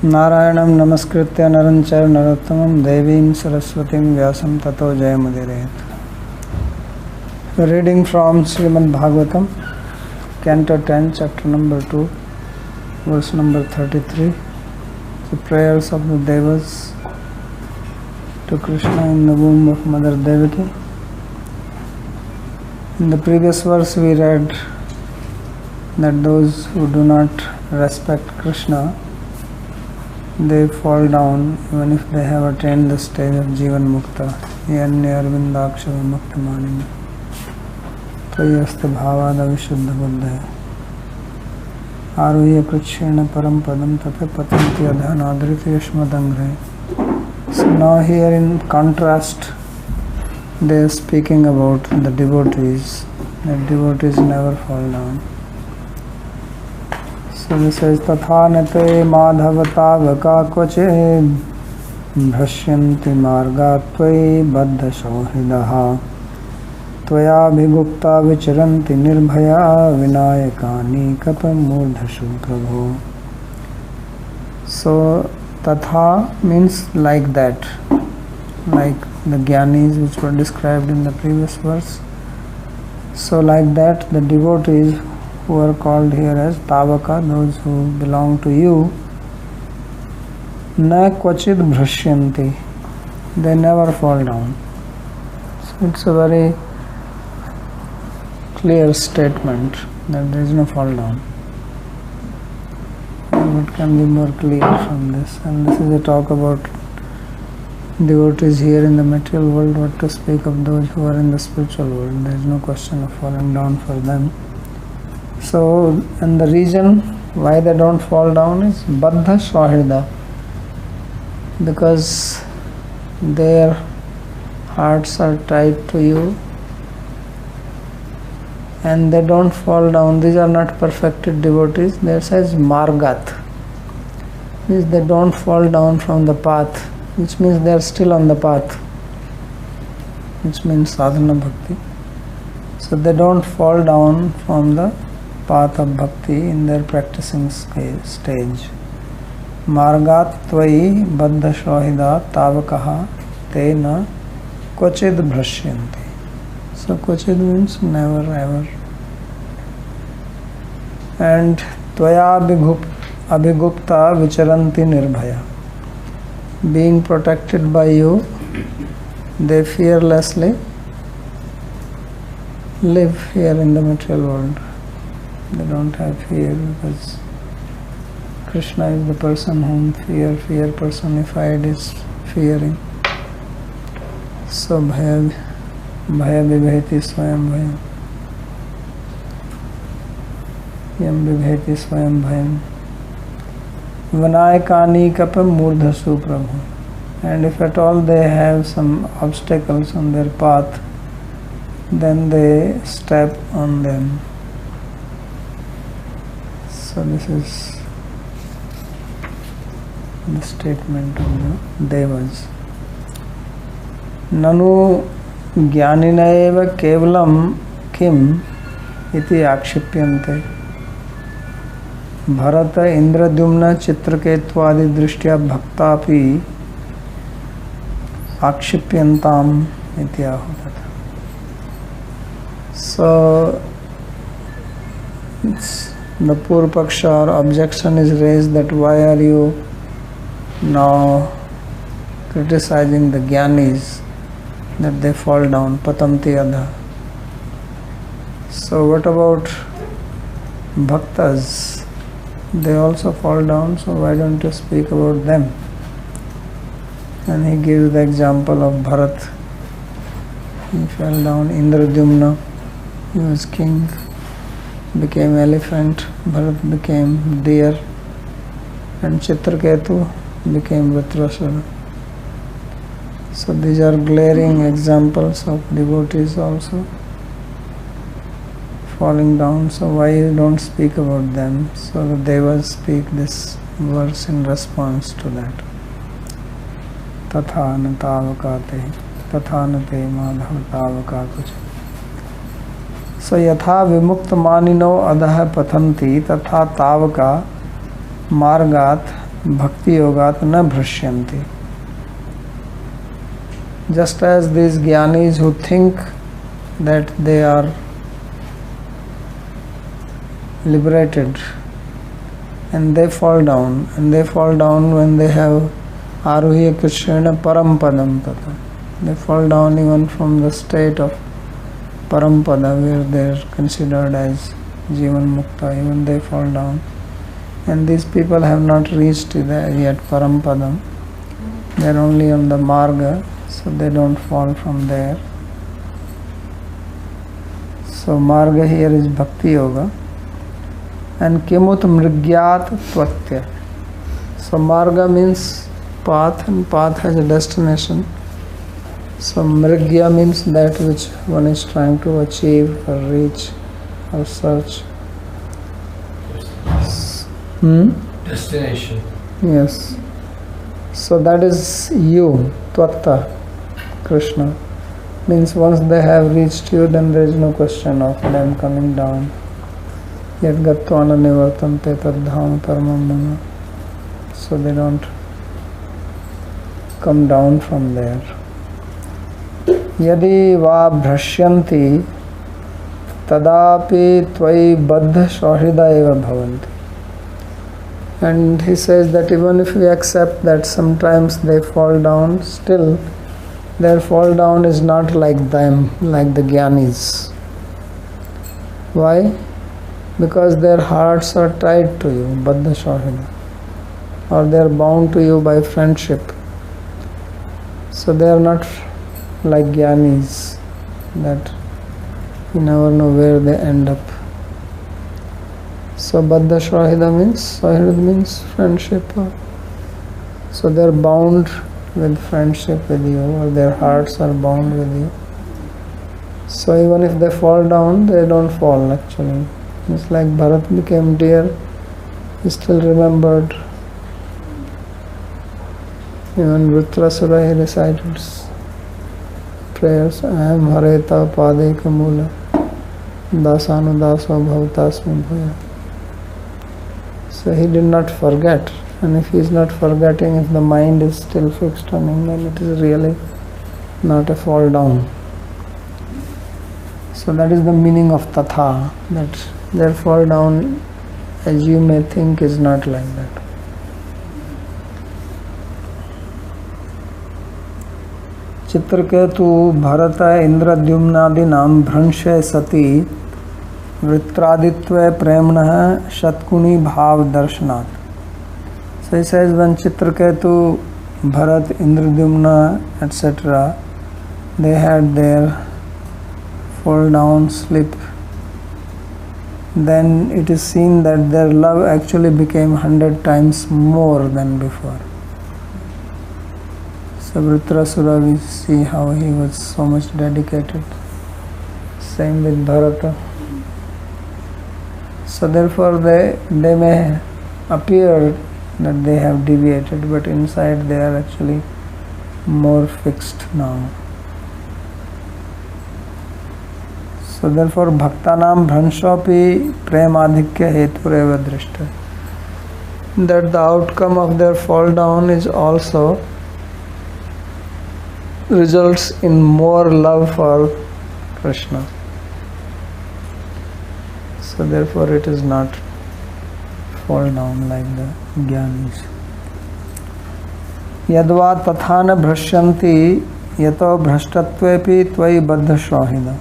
नारायणं नमस्कृत्य नरं चैव नरोत्तमं देवीं सरस्वतीं व्यासं ततो जयमुदीरयेत्. Reading from Srimad Bhagavatam, Canto 10, Chapter number 2, verse number 33. The prayers of the Devas to Krishna in the womb of Mother Devaki. In the previous verse we read that those who do not respect Krishna, they fall down even if they have attained the stage of Jivan Mukta. Yanya Arvindaksha Mukta Manini Prayasta Bhavada Vishuddha Buddhaya Aruhya Krishna Param Padam Tate Patanti Adhanadriti Yashmadangre. So now here in contrast they are speaking about the devotees. The devotees never fall down. So this says Tathanate Madhavatavaka Koche Bhrashyanti Margatvai Baddha Shauhridaha Tvaya Bhigupta Vicharanti Nirbhaya Vinayakani Kapam Murdhashu Prabhu. So Tatha means like that, like the Gyanis which were described in the previous verse. So like that the devotees who are called here as Tavaka, those who belong to you, na kvachid bhrashyanti, they never fall down. So it's a very clear statement that there is no fall down. What can be more clear from this? And this is a talk about devotees here in the material world, what to speak of those who are in the spiritual world. There is no question of falling down for them. So, and the reason why they don't fall down is Baddha Swahida, because their hearts are tied to you and they don't fall down. These are not perfected devotees. There says Margat, means they don't fall down from the path, which means they are still on the path, which means sadhana bhakti. So they don't fall down from the path of bhakti in their practicing stage. Margat tvai baddha shohida tavakaha tena kvachid bhrashyanti. So kvachid means never ever. And tvaya abhigupta vicharanti nirbhaya. Being protected by you, they fearlessly live here in the material world. They don't have fear because Krishna is the person whom fear personified is fearing. So bhaya vibheti swayam bhayam. Yam vibheti swayam bhayam. Vinayakani kapam murdhasu prabhu. And if at all they have some obstacles on their path, then they step on them. So this is the statement of the Devas. Nanu jnaninaeva kevalam kim iti akshipyante. Bharata Indradyumna Chitraketvadi drishtya bhaktapi akshipyantam iti ahutat. So the Purvapaksha or objection is raised that why are you now criticizing the Gyanis that they fall down, patanti adha. So what about Bhaktas? They also fall down, so why don't you speak about them? And he gives the example of Bharat. He fell down. Indradyumna, he was king, became elephant. Bharat became deer, and Chitraketu became Vritrasura. So these are glaring examples of devotees also falling down. So why you don't speak about them? So the Devas speak this verse in response to that. Tatha na tavakate, tatha na te madhavatavaka kucha. So yatha vimukta manino adaha pathanti tatha tavaka margat bhakti yogat na bhrashyanti. Just as these jnanis who think that they are liberated and they fall down, when they have aruhya krishna param padam tata. They fall down even from the state of parampada where they are considered as jivan mukta, even they fall down. And these people have not reached yet parampadam. They are only on the marga, so they don't fall from there. So marga here is bhakti yoga. And kimut mrigyat tvatya. So marga means path, and path has a destination. So mrigya means that which one is trying to achieve or reach or search. Destination. Yes. So that is you, Tvatta, Krishna. Means once they have reached you, then there is no question of them coming down. Yet gatvana nivartante tadham paramam mama. So they don't come down from there. Yadi va bhrashyanti tadapi tvai baddha shahida eva bhavanti. And he says that even if we accept that sometimes they fall down, still their fall down is not like them, like the jnanis. Why? Because their hearts are tied to you, baddha shahida, or they are bound to you by friendship. So they are not like jnanis, that you never know where they end up. So baddha shahida means friendship. So they are bound with friendship with you, or their hearts are bound with you. So even if they fall down, they don't fall actually. It's like Bharat became dear, he still remembered. Even Vritrasura, he recited prayers, I am hari-katha padeka mula dasanu daso bhavatasmi bhaya. So he did not forget, and if he is not forgetting, if the mind is still fixed on him, then it is really not a fall down. So that is the meaning of tatha, that their fall down, as you may think, is not like that. Chitraketu Bharata Indradyumnadinam Bhranshe Sati Vritraditve Premnah Shatkuni Bhav Darshanat. So he says when Chitraketu, Bharat, Indradyumna, etc., they had their fall down, slip, then it is seen that their love actually became 100 times more than before. So Vritrasura, we see how he was so much dedicated. Same with Bharata. So therefore they may appear that they have deviated, but inside they are actually more fixed now. So therefore bhaktanam bhranshopi premadhikya hetureva drishta. That the outcome of their fall down is also results in more love for Krishna. So therefore it is not fall down like the jnanis. Yadva tathana bhrashyanti yato bhrashtatvepi tvai baddha shahida.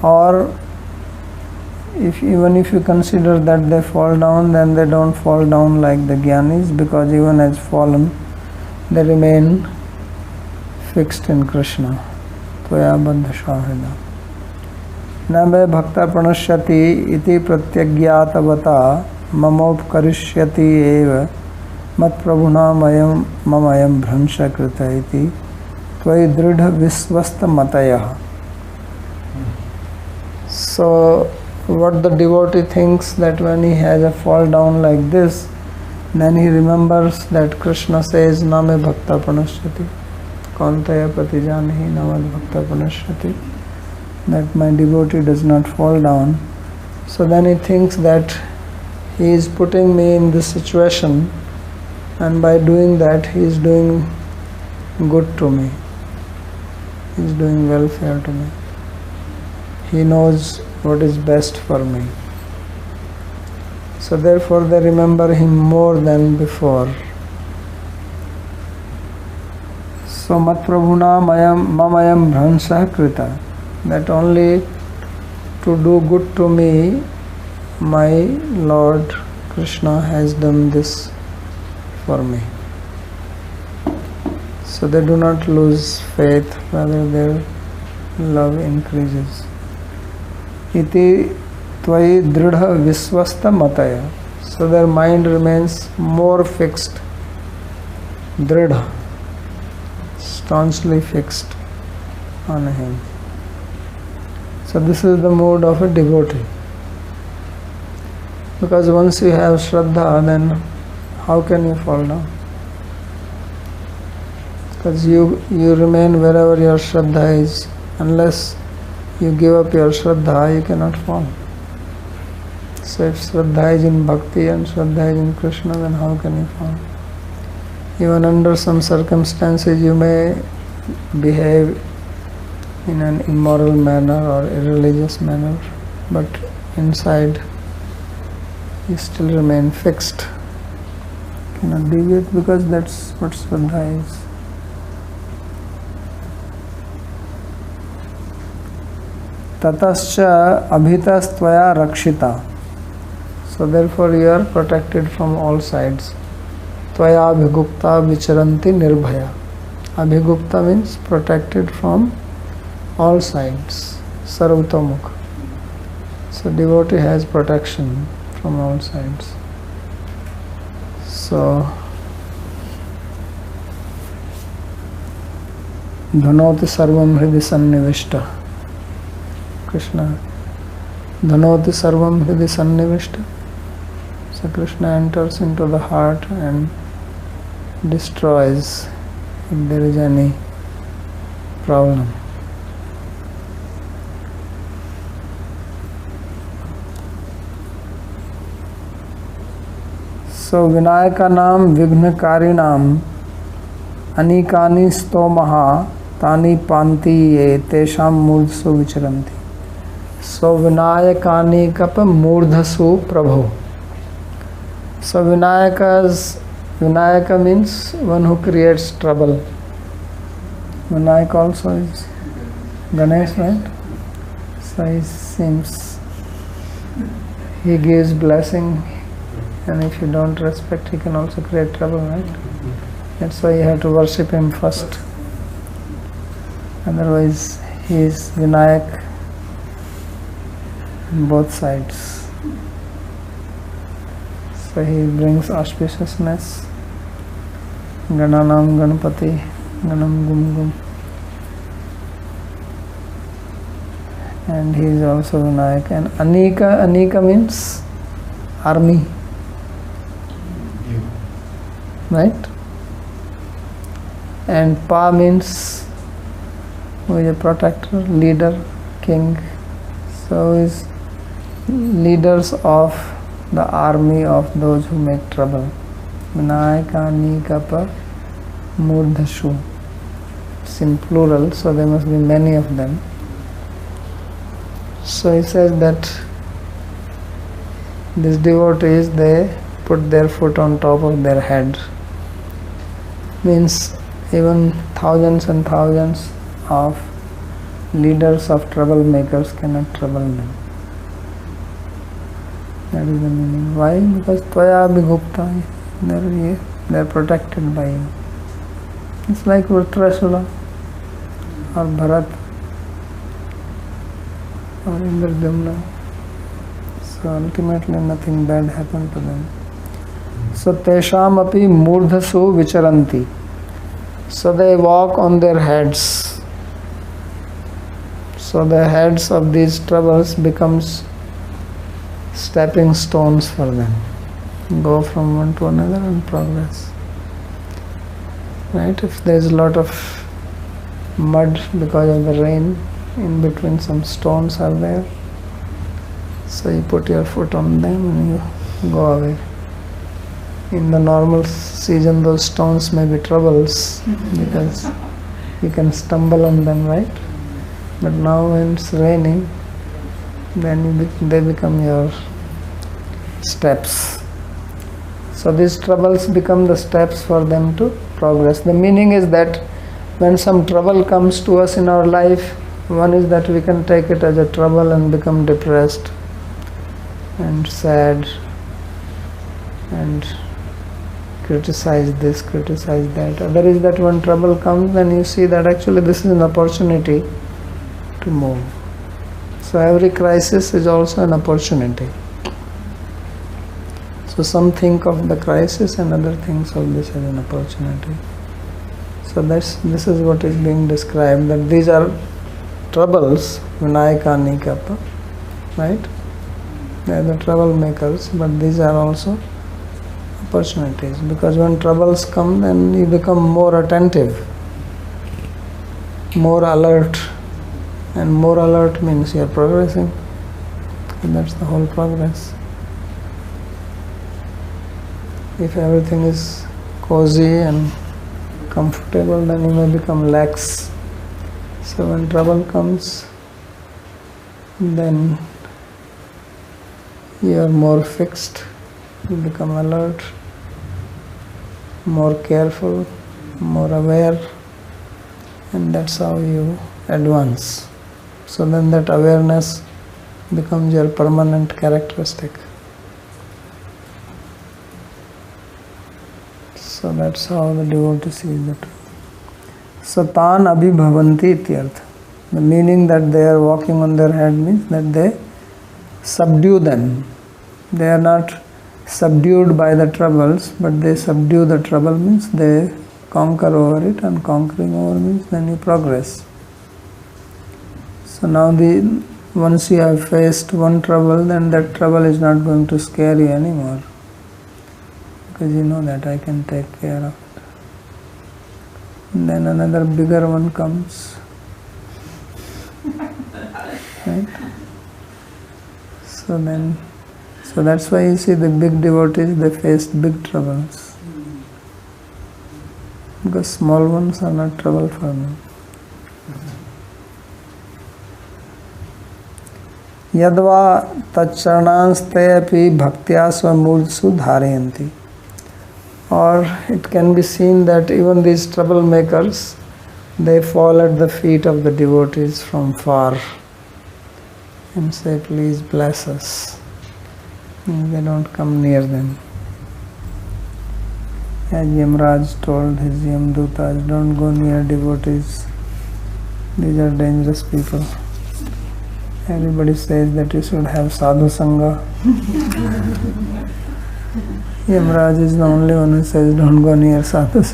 Or even if you consider that they fall down, then they don't fall down like the jnanis, because even as fallen, they remain fixed in Krishna. Tvaya baddha shahida. Na me bhakta pranashyati iti pratyagyatavata mamopkarishyati eva mat prabhuna mayam mamayam bhransha krita iti tvai dridha visvasta matayah. So what the devotee thinks, that when he has a fall down like this, then he remembers that Krishna says Name Bhakta Pranashyati Kauntaya Pratijanahi Namal Bhakta Pranashyati, that my devotee does not fall down. So then he thinks that he is putting me in this situation and by doing that he is doing good to me. He is doing welfare to me. He knows what is best for me. So therefore they remember him more than before. So mat prabhuna mamayam bhransah krita, that only to do good to me my Lord Krishna has done this for me. So they do not lose faith, rather their love increases. Iti tvai dridha viswasta mataya. So their mind remains more fixed, dridha, staunchly fixed on him. So this is the mood of a devotee. Because once you have Shraddha, then how can you fall down? Because you remain wherever your Shraddha is. Unless you give up your Shraddha, you cannot fall. So if Shraddha is in Bhakti and Shraddha is in Krishna, then how can you fall? Even under some circumstances you may behave in an immoral manner or irreligious manner, but inside you still remain fixed. You cannot deviate, because that's what Shraddha is. Tatascha abhitas tvaya rakshita. So therefore you are protected from all sides. Tvaya abhigupta vicharanti nirbhaya. Abhigupta means protected from all sides. Sarvatomukha. So devotee has protection from all sides. So dhanoti sarvam hridi sannivishta. Krishna dhanoti sarvam hridi sannivishta. So Krishna enters into the heart and destroys if there is any problem. So Vinayaka nam Vignakari nam Anikani stomaha Tani panti ye tesham murdhasu vicharanti. So Vinayakani kapa murdhasu prabhu. So Vinayaka means one who creates trouble. Vinayaka also is Ganesh, right? So he seems, he gives blessing, and if you don't respect, he can also create trouble, right? That's why you have to worship him first. Otherwise, he is Vinayak on both sides. So he brings auspiciousness. Gananam Ganapati, Ganam Gum Gum. And he is also Vinayak. And Anika means army. Right? And Pa means who is a protector, leader, king. So he is leaders of the army of those who make trouble. Vinayaka Nikapa Murdhashu. It's in plural, so there must be many of them. So he says that these devotees, they put their foot on top of their head. Means even thousands and thousands of leaders of troublemakers cannot trouble them. That is the meaning. Why? Because Tvaya Abhigupta, they are protected by you. It's like Vrtrasula or Bharat or Indradyumna. So ultimately nothing bad happened to them. So Tesham api murdhasu vicharanti. So they walk on their heads. So the heads of these troubles becomes stepping stones for them. Go from one to another and progress. Right? If there is a lot of mud because of the rain, in between some stones are there. So you put your foot on them and you go away. In the normal season, those stones may be troubles because you can stumble on them, right? But now when it's raining, then they become your steps. So these troubles become the steps for them to progress. The meaning is that when some trouble comes to us in our life, one is that we can take it as a trouble and become depressed and sad and criticize this, criticize that. Other is that when trouble comes, then you see that actually this is an opportunity to move. So every crisis is also an opportunity. So some think of the crisis and other thinks of this as an opportunity. So this is what is being described, that these are troubles, vinayaka nikapa, right? They are the troublemakers, but these are also opportunities, because when troubles come, then you become more attentive, more alert, and more alert means you are progressing, and that's the whole progress. If everything is cozy and comfortable, then you may become lax. So when trouble comes, then you are more fixed, you become alert, more careful, more aware, and that's how you advance. So then that awareness becomes your permanent characteristic. So that's how the devotee sees it. Satan abhibhavanti ityarth. The meaning that they are walking on their head means that they subdue them. They are not subdued by the troubles, but they subdue the trouble means they conquer over it, and conquering over means then you progress. So now once you have faced one trouble, then that trouble is not going to scare you anymore, because you know that I can take care of it. And then another bigger one comes. Right? So that's why you see the big devotees, they faced big troubles. Because small ones are not trouble for them. Yadva tacharanaste api bhaktya swamurtsu dharayanti. Or it can be seen that even these troublemakers, they fall at the feet of the devotees from far and say, please bless us. And they don't come near them. As Yamraj told his Yamdutas, don't go near devotees. These are dangerous people. Everybody says that you should have sadhu sangha. Yamraj is the only one who says don't go near sadhus.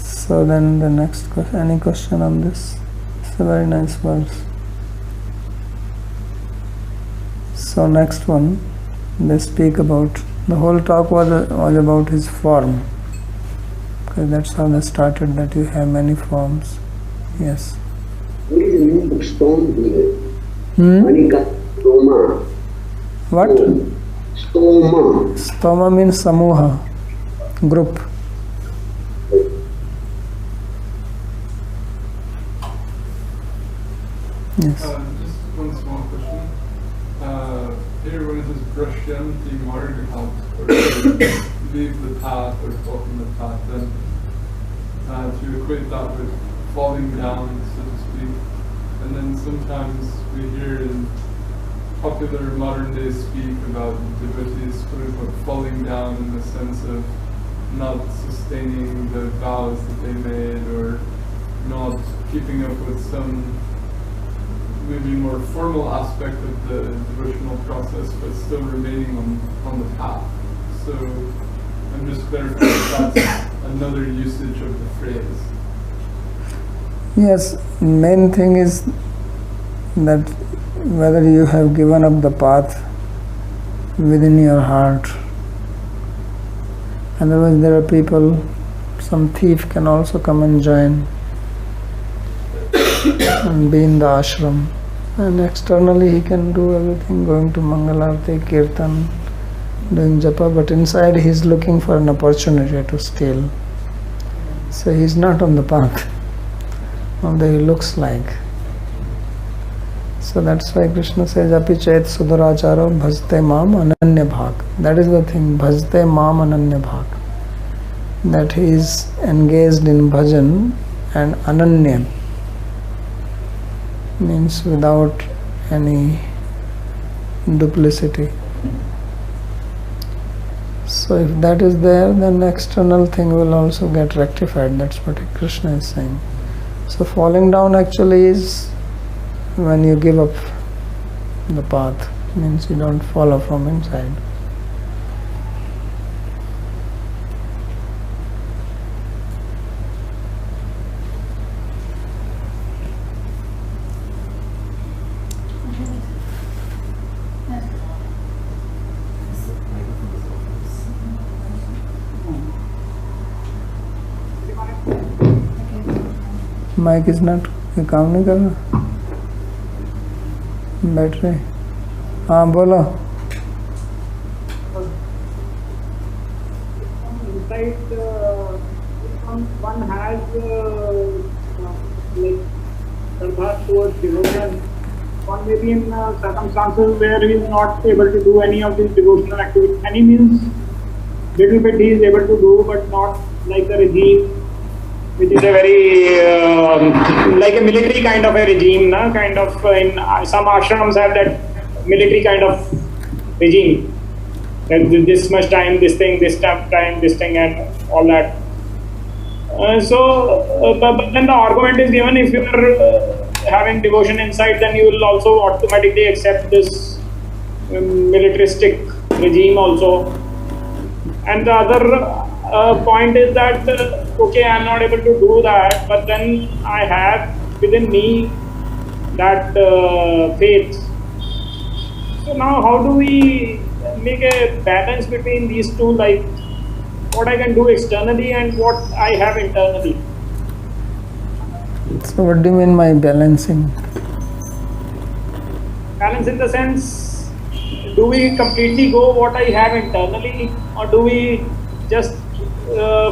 So then the next question, any question on this? It's a very nice verse. So next one, they speak about, the whole talk was about his form. Because that's how they started, that you have many forms. Yes. What is the meaning of stone here? Hari-katha, stoma. What? Stoma. Stoma means samuha, group. Yes. Just one small question. Here when it says Brashyanti Margahat, or leave the path or fall from the path, then to equate that with falling down, so to speak. And then sometimes we hear in popular modern day speak about devotees quote unquote falling down in the sense of not sustaining the vows that they made, or not keeping up with some maybe more formal aspect of the devotional process, but still remaining on the path. So I'm just clarifying if that's another usage of the phrase. Yes, main thing is that whether you have given up the path within your heart. Otherwise there are people, some thief can also come and join and be in the ashram. And externally he can do everything, going to Mangalarti, Kirtan, doing japa, but inside he is looking for an opportunity to steal. So he is not on the path, although he looks like. So that's why Krishna says, Api chet suduracharo bhajte mam ananya bhag. That is the thing, bhajte mam ananya bhag. That he is engaged in bhajan, and ananya means without any duplicity. So if that is there, then the external thing will also get rectified. That's what Krishna is saying. So falling down actually is when you give up the path, means you don't follow from inside. Mic is not काम नहीं कर रहा, battery. हाँ बोलो. Inside, one has like converse towards devotion. One may be in circumstances where he is not able to do any of these devotional activities. Any means little bit he is able to do, but not like the regime, which is a very like a military kind of a regime, na? Kind of in some ashrams have that military kind of regime. That this much time, this thing, this time, this thing, and all that. But then the argument is given: if you are having devotion inside, then you will also automatically accept this militaristic regime also. And the other point is that okay, I am not able to do that, but then I have within me that faith. So now how do we make a balance between these two, like what I can do externally and what I have internally? So what do you mean by balancing? Balance in the sense, do we completely go what I have internally, or do we just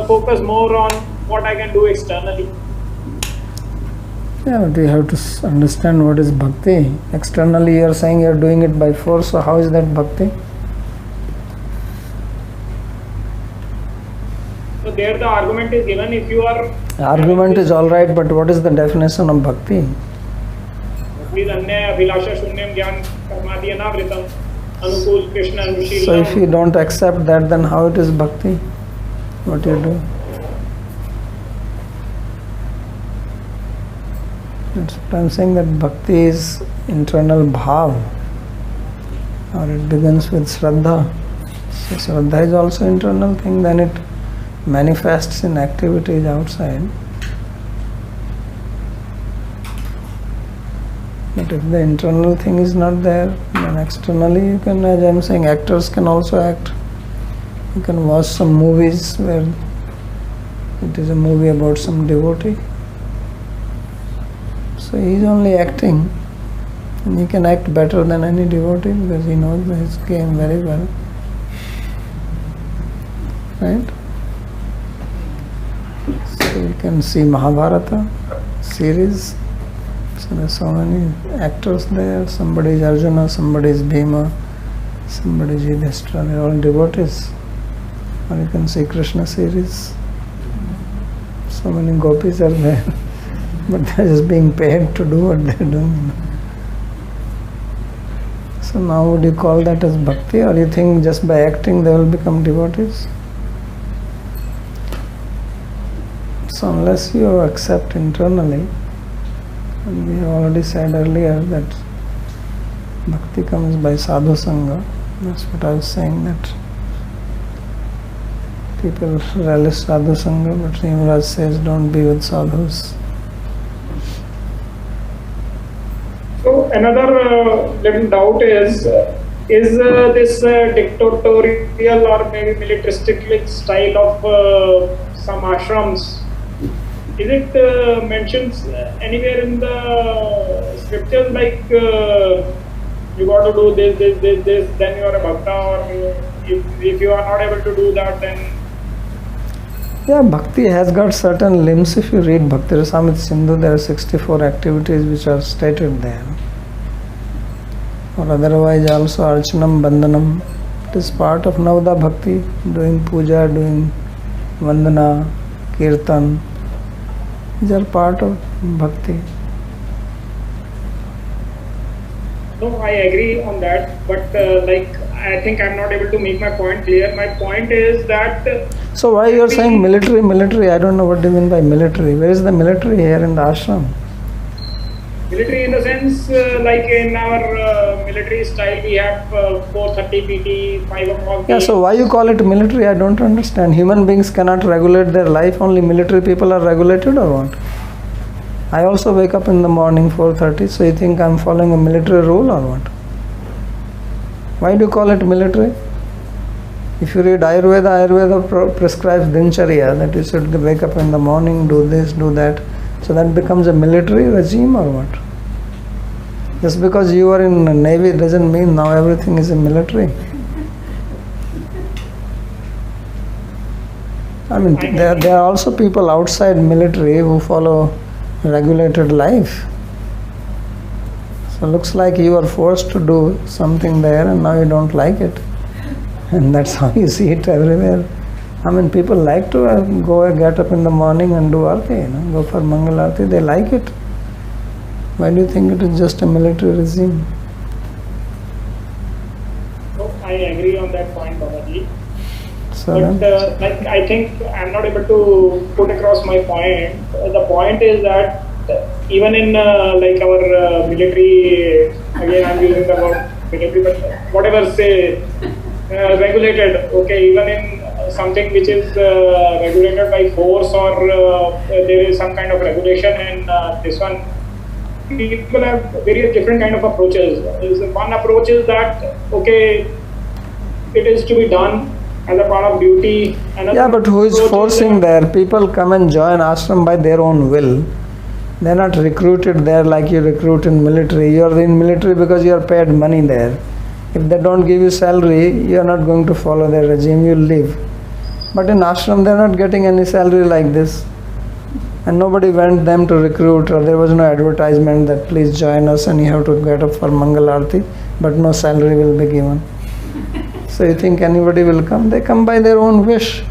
focus more on what I can do externally? Yeah, but you have to understand what is bhakti. Externally you are saying you are doing it by force, so how is that bhakti? So there the argument is given: if you are... Argument is alright, but what is the definition of bhakti? So if you don't accept that, then how it is bhakti? What you do? That's what I'm saying, that bhakti is internal bhav, or it begins with shraddha. So shraddha is also internal thing, then it manifests in activities outside. But if the internal thing is not there, then externally you can, as I'm saying, actors can also act. You can watch some movies where it is a movie about some devotee. So he is only acting, and he can act better than any devotee because he knows his game very well. Right? So you can see Mahabharata series. So there are so many actors there. Somebody is Arjuna, somebody is Bhima, somebody is Yudhishthira. They are all devotees. Or you can see Krishna series. So many gopis are there, but they are just being paid to do what they are doing. So now would you call that as bhakti, or you think just by acting they will become devotees? So unless you accept internally, and we have already said earlier that bhakti comes by sadhu sangha. That's what I was saying, that people relish sadhu sangha, but Yamaraj says don't be with sadhus. So another little doubt is this dictatorial or maybe militaristic style of some ashrams is it mentioned anywhere in the scriptures like you got to do this, then you are a bhakta, or if you are not able to do that, then yeah, bhakti has got certain limbs. If you read Bhakti Rasamrita Sindhu, there are 64 activities which are stated there. Or otherwise also Archanam, Bandhanam. It is part of Navada Bhakti, doing puja, doing Vandana, Kirtan. These are part of Bhakti. no, I agree on that, but like I think I'm not able to make my point clear. My point is that So why you are saying military? I don't know what do you mean by military. Where is the military here in the ashram? military in the sense like in our military style we have 4:30 PT, 5 o'clock. Yeah, so why you call it military? I don't understand. Human beings cannot regulate their life, only military people are regulated or what? I also wake up in the morning 4:30, so you think I'm following a military rule or what? Why do you call it military? If you read Ayurveda prescribes dincharya, that you should wake up in the morning, do this, do that. So that becomes a military regime or what? Just because you are in the Navy doesn't mean now everything is in military. I mean, there are also people outside military who follow regulated life. So looks like you are forced to do something there and now you don't like it. And that's how you see it everywhere. I mean, people like to get up in the morning and do arti, go for Mangal Arti. They like it. Why do you think it is just a military regime? So I agree on that point, Babaji. So But like I think I'm not able to put across my point. The point is that even in like our military, again I'm using the word military, but whatever say regulated. Okay, even in something which is regulated by force or there is some kind of regulation in this one. People have various different kind of approaches. One approach is that okay, it is to be done as a part of duty. yeah, but who is forcing there? People come and join ashram by their own will. They are not recruited there like you recruit in military. You are in military because you are paid money there. If they don't give you salary, you are not going to follow their regime, you will leave. But in ashram, they are not getting any salary like this. And nobody went them to recruit, or there was no advertisement that please join us and you have to get up for Mangal Arti, but no salary will be given. So you think anybody will come? They come by their own wish.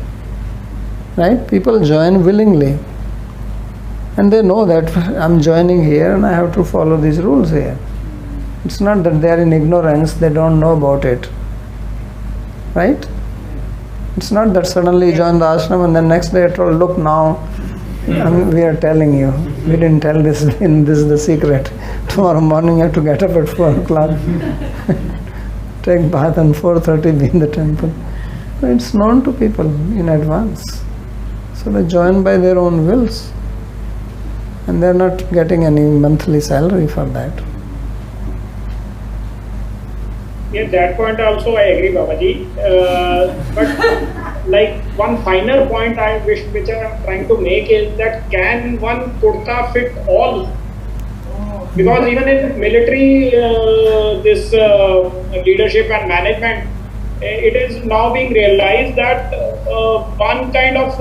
Right? People join willingly. And they know that I'm joining here and I have to follow these rules here. It's not that they are in ignorance, they don't know about it. Right? It's not that suddenly you join the ashram and then next day you're told, look now, we are telling you. We didn't tell this, this is the secret. Tomorrow morning you have to get up at 4 o'clock. Take bath and 4:30 be in the temple. It's known to people in advance. So they join by their own wills. And they're not getting any monthly salary for that. Yeah, that point also I agree, Babaji. But like one final point which I am trying to make is that can one kurta fit all? Because even in military, this leadership and management, it is now being realized that one kind of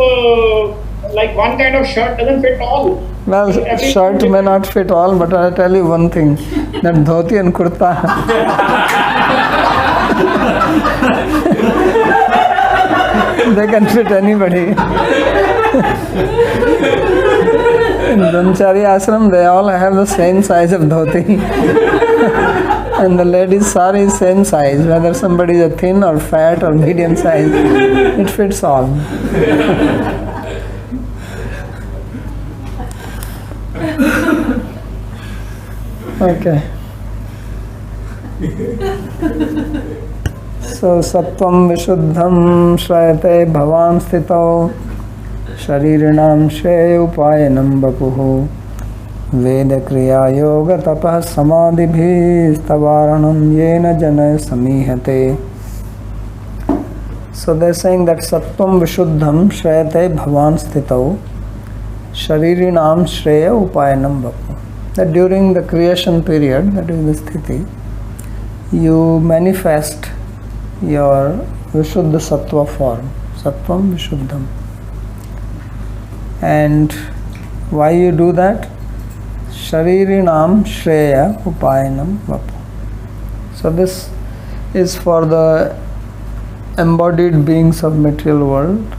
shirt doesn't fit all. Well, shirt may not fit all, but I'll tell you one thing, that dhoti and kurta, they can fit anybody. In Brahmachari ashram, they all have the same size of dhoti. And the ladies' sari is same size, whether somebody is a thin or fat or medium size, it fits all. Okay. So sattvam vishuddham shrayate bhavan sthito sharirinam shreya upayanam bapuhu veda kriya yoga tapah samadhibhi stavaranam yena jana samihate. So they are saying that sattvam vishuddham shrayate bhavan sthito. Sharirinam Shreya Upayanam Vapu. That during the creation period, that is the sthiti, you manifest your Vishuddha Sattva form, Sattvam Vishuddham. And why you do that? Sharirinam Shreya Upayanam Vapu. So this is for the embodied beings of material world.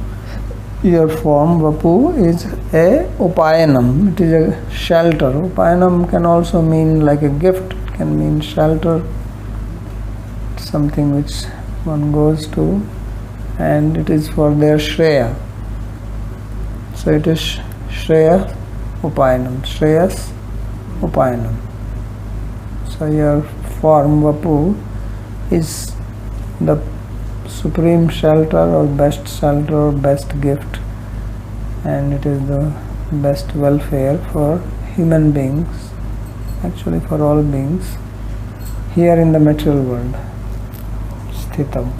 Your form Vapu is a Upayanam. It is a shelter. Upayanam can also mean like a gift. It can mean shelter, something which one goes to, and it is for their Shreya. So it is Shreya Upayanam. Shreyas Upayanam. So your form Vapu is the supreme shelter or best gift, and it is the best welfare for human beings, actually for all beings here in the material world. Sthitam.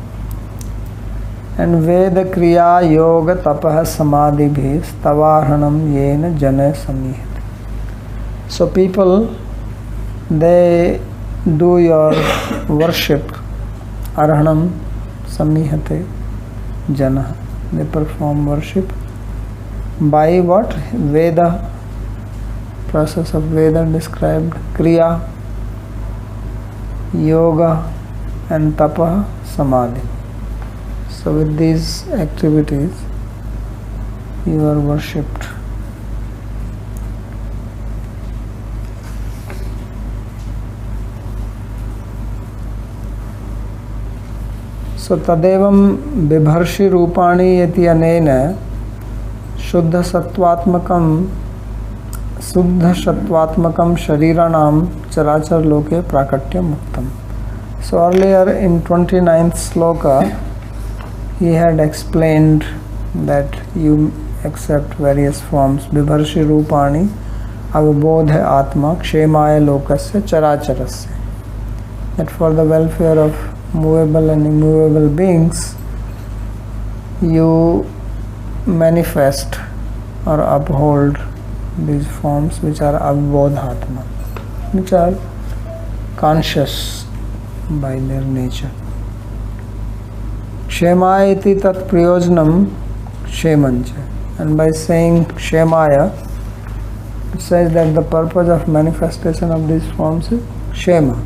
And Veda Kriya Yoga Tapah Samadhi Bhi Stavahanam Yena Jana Samihati. So people, they do your worship, Arhanam Samihate Jana. They perform worship by what? Veda, process of Veda described, Kriya, Yoga and Tapa, Samadhi. So with these activities you are worshipped. So tadevam bibharshi rupani yati anena shuddha sattvatmakam shariranam charachar loke prakatya muktam. So earlier in 29th sloka he had explained that you accept various forms. Bibharshi rupani avabodha atma kshemaya lokasya characharasya. That for the welfare of movable and immovable beings, you manifest or uphold these forms which are avabodhatma, which are conscious by their nature. Kshemaya iti tat prayojanam kshemancha. And by saying kshemaya, it says that the purpose of manifestation of these forms is kshema.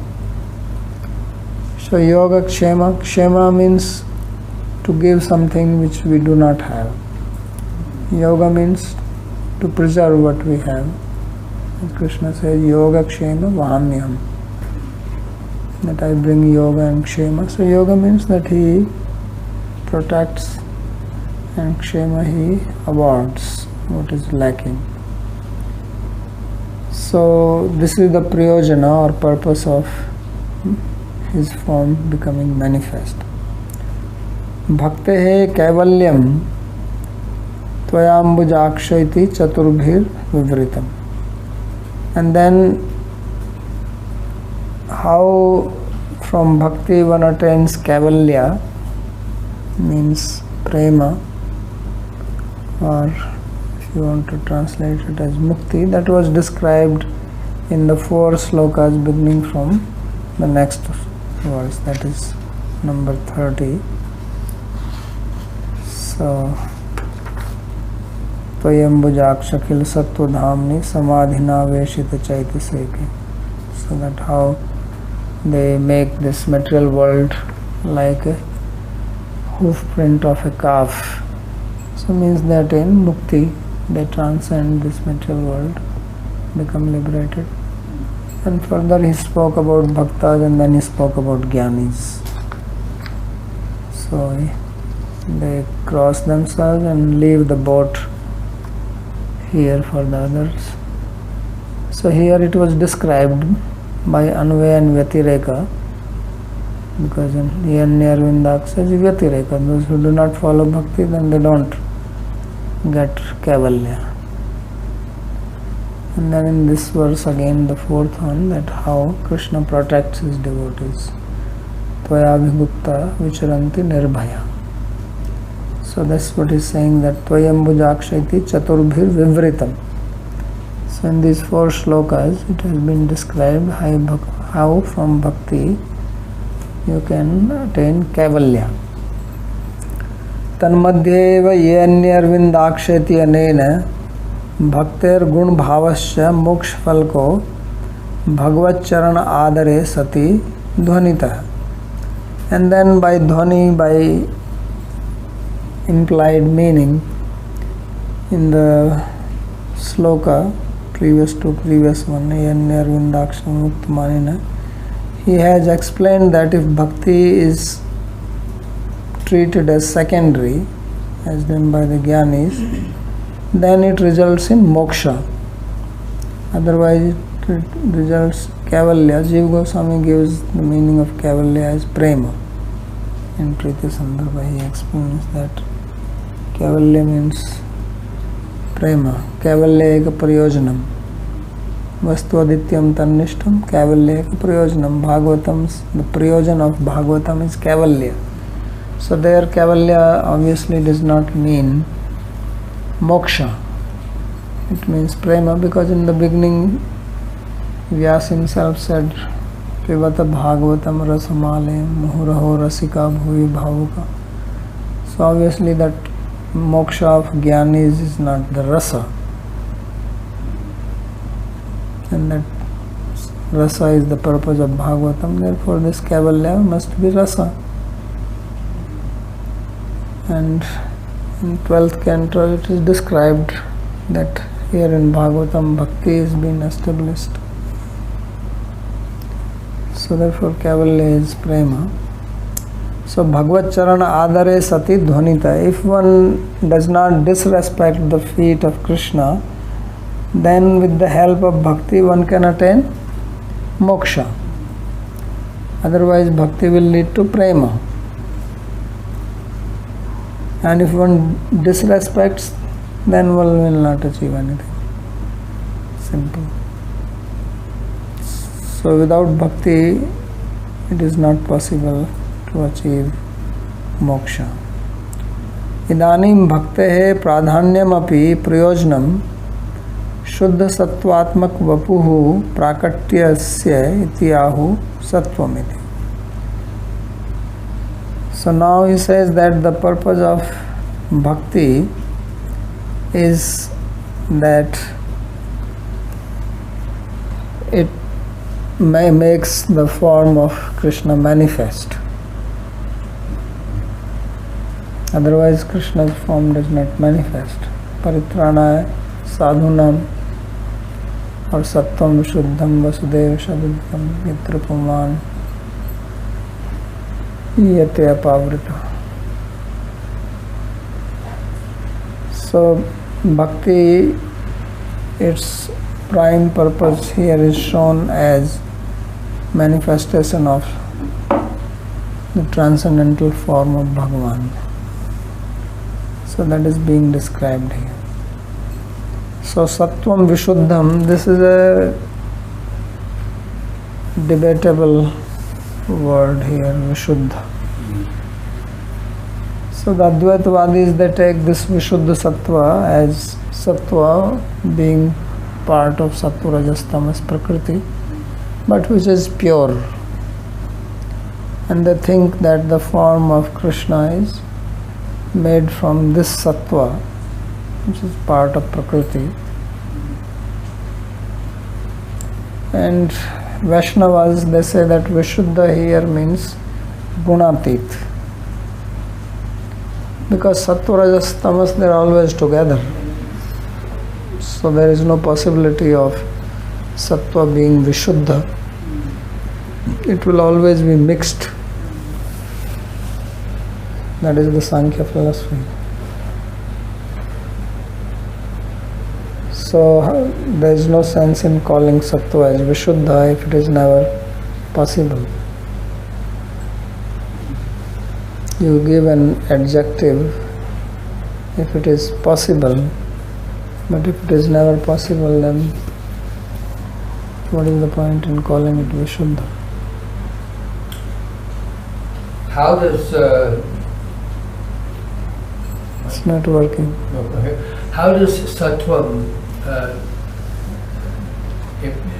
So yoga kshema, kshema means to give something which we do not have. Yoga means to preserve what we have. As Krishna says, yoga kshema vahamyam. That I bring yoga and kshema. So yoga means that he protects, and kshema he awards what is lacking. So this is the prayojana or purpose of his form becoming manifest. Bhaktehe kaivalyam tvayambujaksha iti chaturbhir vivritam. And then how from bhakti one attains kaivalya, means prema, or if you want to translate it as mukti, that was described in the 4 slokas beginning from the next verse, that is number 30. So Tvayambujaksha kil sattva-dhamni samadhina veshita chaitaseke. So that how they make this material world like a hoof print of a calf. So means that in mukti they transcend this material world, become liberated. And further he spoke about bhaktas, and then he spoke about jnanis. So they cross themselves and leave the boat here for the others. So here it was described by Anvaya and Vyatireka, because in Yanya Arvindak says Vyatireka, those who do not follow bhakti, then they don't get kaivalya. And then in this verse again, the 4th one, that how Krishna protects his devotees. Tvaya vibhukta vicharanti nirbhaya. So So that's what he's saying, that Tvayambujakshati Chaturbhir Vivritam. So in these 4 shlokas it has been described how from bhakti you can attain Kaivalya. Tanmadhyeva yenyarvindaksheti anena bhakter gun bhavasya moksha falko bhagavad charana adare sati dhvanita. And then by dhvani, by implied meaning, in the sloka previous to previous one, Yanyarvindaksham Muktamanina, he has explained that if bhakti is treated as secondary, as done by the Jnanis, then it results in moksha. Otherwise it results Kaivalya. Jiva Goswami gives the meaning of Kaivalya as prema. In Priti Sandarbha he explains that Kaivalya means prema. Kaivalya eka prayojanam. Vastu adityam tannishtam Kaivalya eka prayojanam. Bhagavatam's, the prayojan of Bhagavatam is Kaivalya. So there Kaivalya obviously does not mean moksha. It means prema, because in the beginning Vyas himself said Pivata Bhagavatam Rasamale Muhuraho Rasika Bhuvi Bhavuka. So obviously that moksha of Jnanis is not the rasa, and that rasa is the purpose of Bhagavatam. Therefore this Kaivalya must be rasa. And in 12th canto it is described that here in Bhagavatam bhakti is being established. So therefore Kaivalya is prema. So Bhagavad Charana Adare Sati Dhvanita. If one does not disrespect the feet of Krishna, then with the help of bhakti one can attain moksha. Otherwise bhakti will lead to prema. And if one disrespects, then one will not achieve anything. Simple. So without bhakti, it is not possible to achieve moksha. Idanim bhaktehe pradhanyam api prayojanam shuddha sattvatmak vapuhu prakatyasya ityahu sattvamiti. So now he says that the purpose of bhakti is that it makes the form of Krishna manifest. Otherwise Krishna's form does not manifest. Paritrana sadhunam or sattvam vishuddham vasudeva shadudham yatrupaman yate apavrita. So bhakti, its prime purpose here is shown as manifestation of the transcendental form of Bhagavan. So that is being described here. So sattvam vishuddham, this is a debatable word here, vishuddha. So the Advaitavadis, they take this vishuddha sattva as sattva being part of sattva rajas tamas prakriti, but which is pure. And they think that the form of Krishna is made from this sattva, which is part of prakriti. And Vaishnavas, they say that Vishuddha here means Gunatit, because Sattva, Rajas, Tamas, they are always together. So there is no possibility of Sattva being Vishuddha. It will always be mixed. That is the Sankhya philosophy. So there is no sense in calling Sattva as Vishuddha if it is never possible. You give an adjective if it is possible, but if it is never possible, then what is the point in calling it Vishuddha? How does not working. Okay. How does sattvam,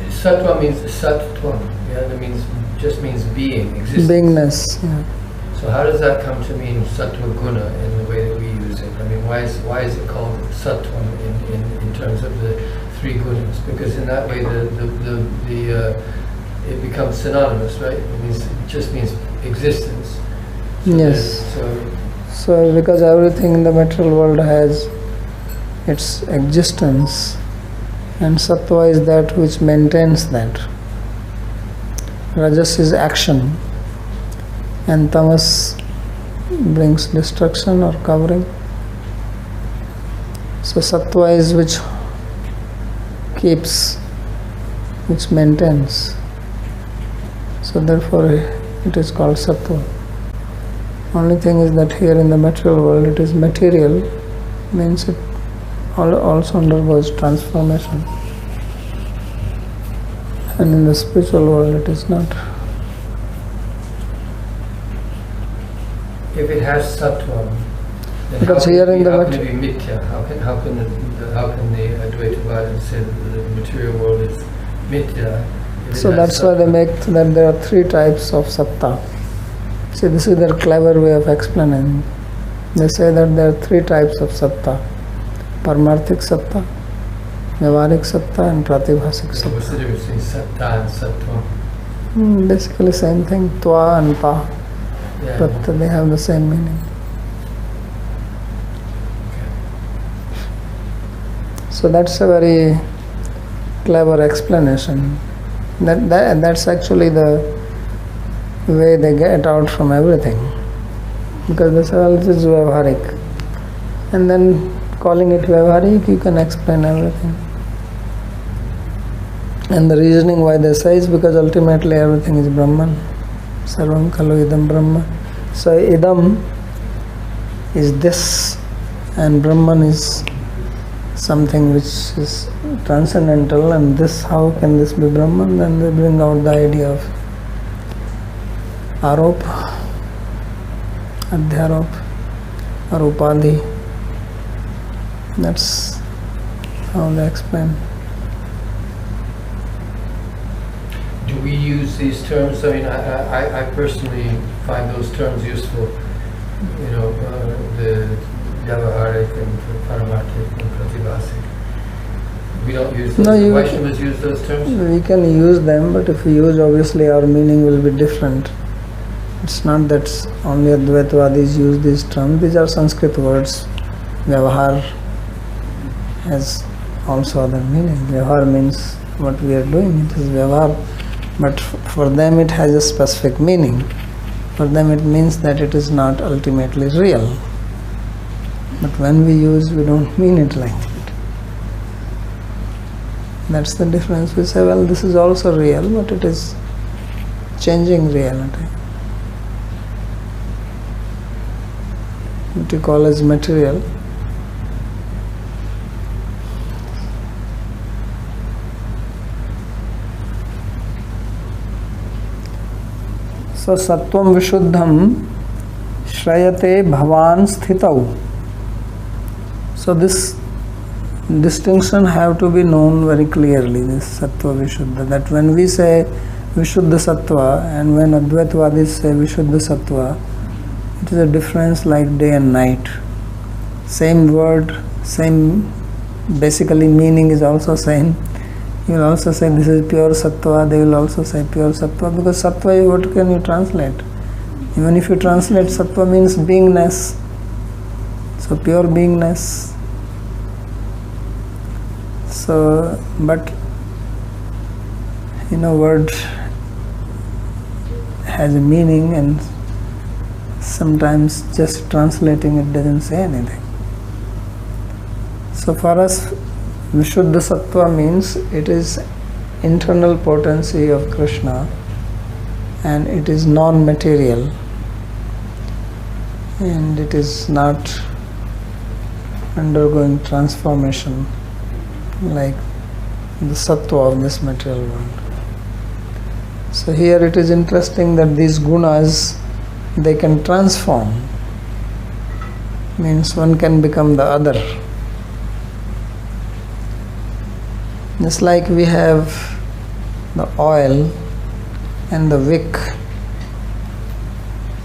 sattva means sattvam, yeah, that means, just means being, existence. Beingness, yeah. So how does that come to mean sattva guna in the way that we use it? I mean, why is it called sattvam in terms of the three gunas? Because in that way it becomes synonymous, right? It just means existence. So Yes. So because everything in the material world has its existence, and sattva is that which maintains that. Rajas is action, and tamas brings destruction or covering. So sattva is which keeps, which maintains. So therefore it is called sattva. Only thing is that here in the material world it is material, means it also undergoes transformation. And in the spiritual world it is not. if it has sattva, then Because how here in the how can it be mithya? How can the Advaitavadins say that the material world is mithya? if it So has that's why they sattva? make that there are three types of satta. See, this is their clever way of explaining. They say that there are three types of satta: Paramarthik satta, Vyavaharik satta, and Pratibhasik So what's satta. the difference between satta and sattva? Basically same thing, twa and pa, Yeah. but they have the same meaning. So that's a very clever explanation. That's actually the way they get out from everything. Because they say, well, this is Vyavaharik. And then calling it Vyavaharik, you can explain everything. And the reasoning why they say is because ultimately everything is Brahman. Sarvam khalu idam Brahma. So idam is this, and Brahman is something which is transcendental, and this, how can this be Brahman? Then they bring out the idea of arop, adhyarop, or upadhi. That's how they explain. Do we use these terms? I mean, I personally find those terms useful. You know, the Vyavaharik and Paramarthik and Pratibhasik. We don't use those. No, The you- Vaishnavas use those terms? We can use them, but if we use, obviously our meaning will be different. It's not that only Advaitavadis use these terms. These are Sanskrit words. Vyavahar has also other meaning. Vyavahar means what we are doing. It is Vyavahar. But for them it has a specific meaning. For them it means that it is not ultimately real. But when we use, we don't mean it like that. That's the difference. We say, well, this is also real, but it is changing reality. What you call as material. So sattvam vishuddham shrayate bhavan sthitau. So this distinction have to be known very clearly, this sattva vishuddha. That when we say vishuddha sattva and when Advaitavadis say vishuddha sattva, it is a difference like day and night. Same word, same basically meaning is also same. You will also say this is pure sattva, they will also say pure sattva, because sattva, what can you translate? Even if you translate, sattva means beingness. So pure beingness. So, but word has a meaning, and sometimes just translating it doesn't say anything. So for us, Vishuddha Sattva means it is internal potency of Krishna, and it is non-material, and it is not undergoing transformation like the Sattva of this material world. So here it is interesting that these gunas, they can transform. means one can become the other. Just like we have the oil and the wick,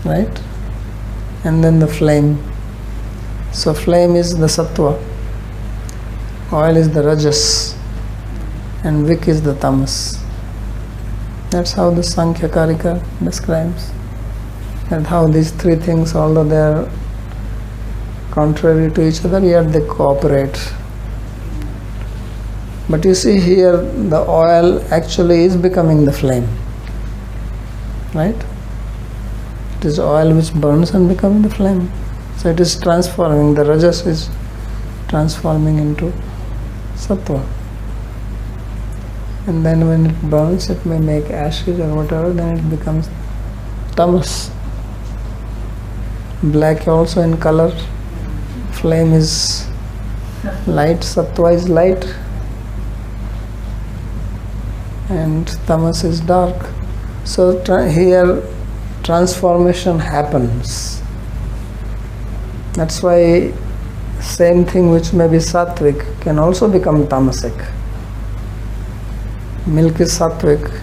right? And then the flame. So flame is the sattva, oil is the rajas, and wick is the tamas. That's how the Sankhya Karika describes. And how these three things, although they are contrary to each other, yet they cooperate. But you see here, the oil actually is becoming the flame, right? It is oil which burns and becoming the flame. So it is transforming, the rajas is transforming into sattva. And then when it burns, it may make ashes or whatever, then it becomes tamas. Black also in color, flame is light, sattva is light, and tamas is dark. So here transformation happens. That's why same thing which may be sattvic can also become tamasic. Milk is sattvic,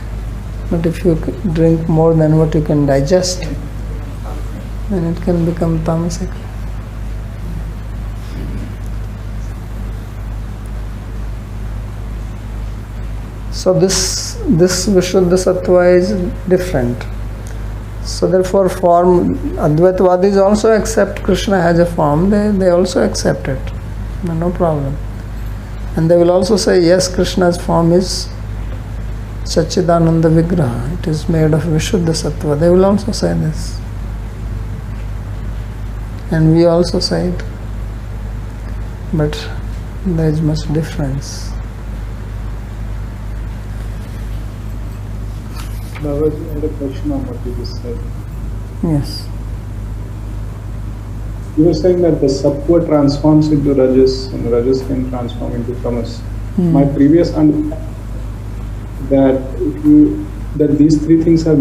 but if you drink more than what you can digest, then it can become tamasic. So this Vishuddha Sattva is different. So therefore form, Advaitavadis also accept Krishna has a form, they also accept it, no problem. And they will also say, yes, Krishna's form is Satchidananda Vigraha, it is made of Vishuddha Sattva. They will also say this. And we also say it. But there is much difference. Babaji, I had a question on what you just said. Yes. You were saying that the sattva transforms into rajas and the rajas can transform into tamas. My previous understanding that these three things are